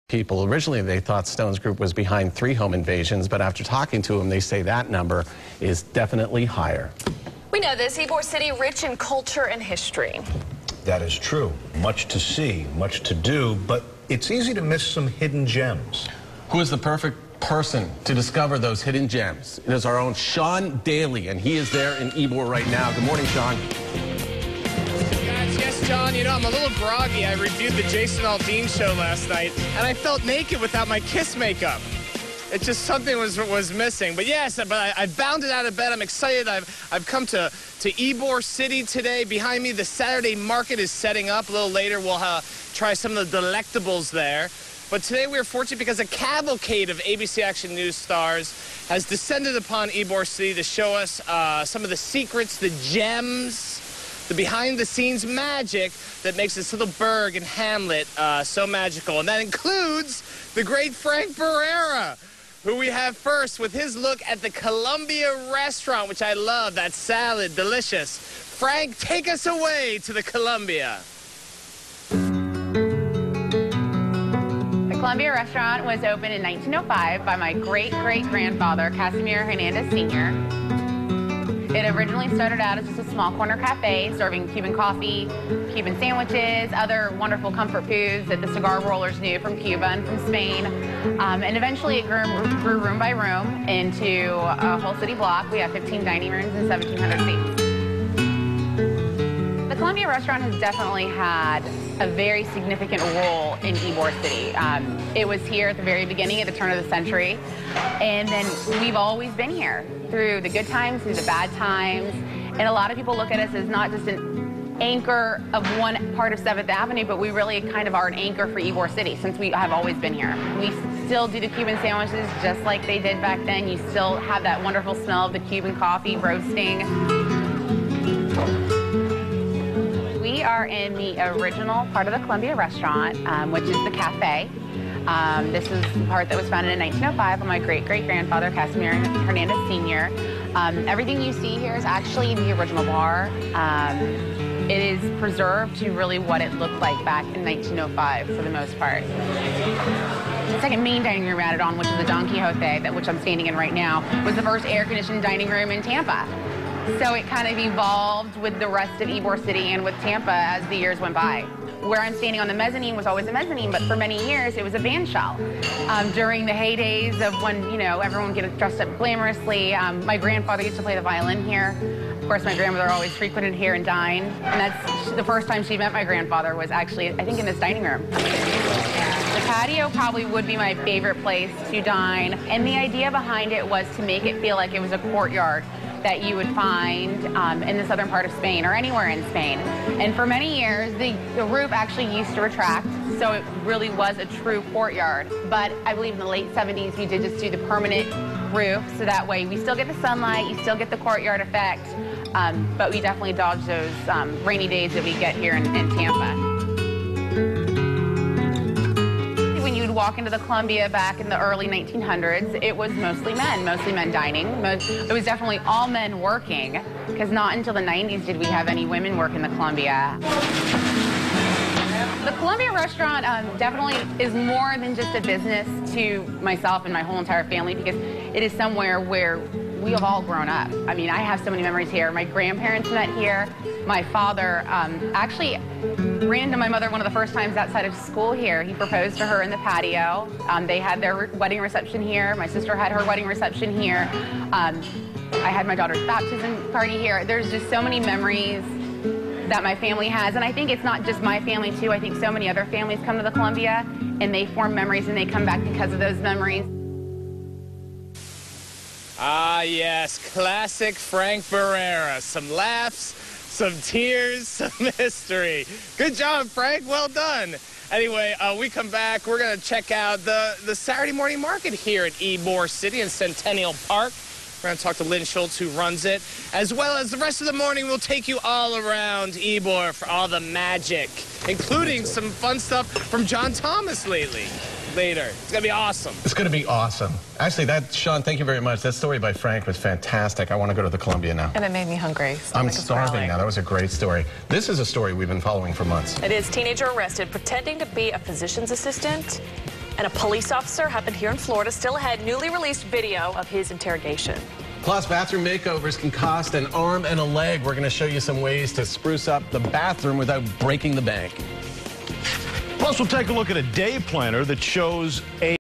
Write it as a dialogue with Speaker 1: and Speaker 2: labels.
Speaker 1: People. Originally, they thought Stone's group was behind 3 home invasions, but after talking to them, they say that number is definitely higher.
Speaker 2: We know this, Ybor City rich in culture and history.
Speaker 3: That is true. Much to see, much to do, but it's easy to miss some hidden gems.
Speaker 1: Who is the perfect person to discover those hidden gems? It is our own Sean Daly, and he is there in Ybor right now. Good morning, Sean.
Speaker 4: Yes, John, you know, I'm a little groggy. I reviewed the Jason Aldean show last night, and I felt naked without my Kiss makeup. It's just something was missing. But yes, I bounded out of bed. I'm excited. I've come to Ybor City today. Behind me, the Saturday market is setting up. A little later, we'll try some of the delectables there. But today we are fortunate because a cavalcade of ABC Action News stars has descended upon Ybor City to show us some of the secrets, the gems, the behind-the-scenes magic that makes this little burg and hamlet so magical. And that includes the great Frank Barrera, who we have first with his look at the Columbia restaurant, which I love. That salad, delicious. Frank, take us away to the Columbia.
Speaker 5: The Columbia restaurant was opened in 1905 by my great-great-grandfather, Casimiro Hernandez Sr. It originally started out as just a small corner cafe serving Cuban coffee, Cuban sandwiches, other wonderful comfort foods that the cigar rollers knew from Cuba and from Spain. And eventually it grew room by room into a whole city block. We have 15 dining rooms and 1,700 seats. The Columbia restaurant has definitely had a very significant role in Ybor City. It was here at the very beginning, at the turn of the century, and then we've always been here through the good times, through the bad times, and a lot of people look at us as not just an anchor of one part of 7th Avenue, but we really kind of are an anchor for Ybor City since we have always been here. We still do the Cuban sandwiches just like they did back then. You still have that wonderful smell of the Cuban coffee roasting. We are in the original part of the Columbia restaurant, which is the cafe. This is the part that was founded in 1905 by my great-great-grandfather, Casimiro Hernandez Sr. Everything you see here is actually the original bar. It is preserved to really what it looked like back in 1905 for the most part. The second main dining room added on, which is the Don Quixote, which I'm standing in right now, was the first air-conditioned dining room in Tampa. So it kind of evolved with the rest of Ybor City and with Tampa as the years went by. Where I'm standing on the mezzanine was always a mezzanine, but for many years it was a band shell. During the heydays of when, you know, everyone would get dressed up glamorously, my grandfather used to play the violin here. Of course, my grandmother always frequented here and dined. And that's the first time she met my grandfather was actually, I think, in this dining room. The patio probably would be my favorite place to dine. And the idea behind it was to make it feel like it was a courtyard that you would find in the southern part of Spain or anywhere in Spain. And for many years, the roof actually used to retract, so it really was a true courtyard. But I believe in the late 70s, we did just do the permanent roof, so that way we still get the sunlight, you still get the courtyard effect, but we definitely dodge those rainy days that we get here in Tampa. When you'd walk into the Columbia back in the early 1900s, it was mostly men dining. It was definitely all men working, because not until the 90s did we have any women work in the Columbia. The Columbia restaurant definitely is more than just a business to myself and my whole entire family, because it is somewhere where we have all grown up. I mean, I have so many memories here. My grandparents met here. My father actually ran into my mother one of the first times outside of school here. He proposed to her in the patio. They had their wedding reception here. My sister had her wedding reception here. I had my daughter's baptism party here. There's just so many memories that my family has, and I think it's not just my family too. I think so many other families come to the Columbia and they form memories and they come back because of those memories.
Speaker 4: Ah, yes, classic Frank Barrera. Some laughs, some tears, some history. Good job, Frank. Well done. Anyway, we come back. We're going to check out the Saturday morning market here at Ybor City in Centennial Park. We're going to talk to Lynn Schultz, who runs it, as well as the rest of the morning. We'll take you all around Ybor for all the magic, including some fun stuff from John Thomas lately. Later. It's going to be awesome.
Speaker 1: It's going to be awesome. Actually, Sean, thank you very much. That story by Frank was fantastic. I want to go to the Columbia now.
Speaker 6: And it made me hungry.
Speaker 1: I'm starving now. That was a great story. This is a story we've been following for months.
Speaker 2: It is. Teenager arrested pretending to be a physician's assistant And a police officer happened here in Florida. Still ahead, newly released video of his interrogation.
Speaker 1: Plus, bathroom makeovers can cost an arm and a leg. We're going to show you some ways to spruce up the bathroom without breaking the bank.
Speaker 3: Plus, we'll take a look at a day planner that shows a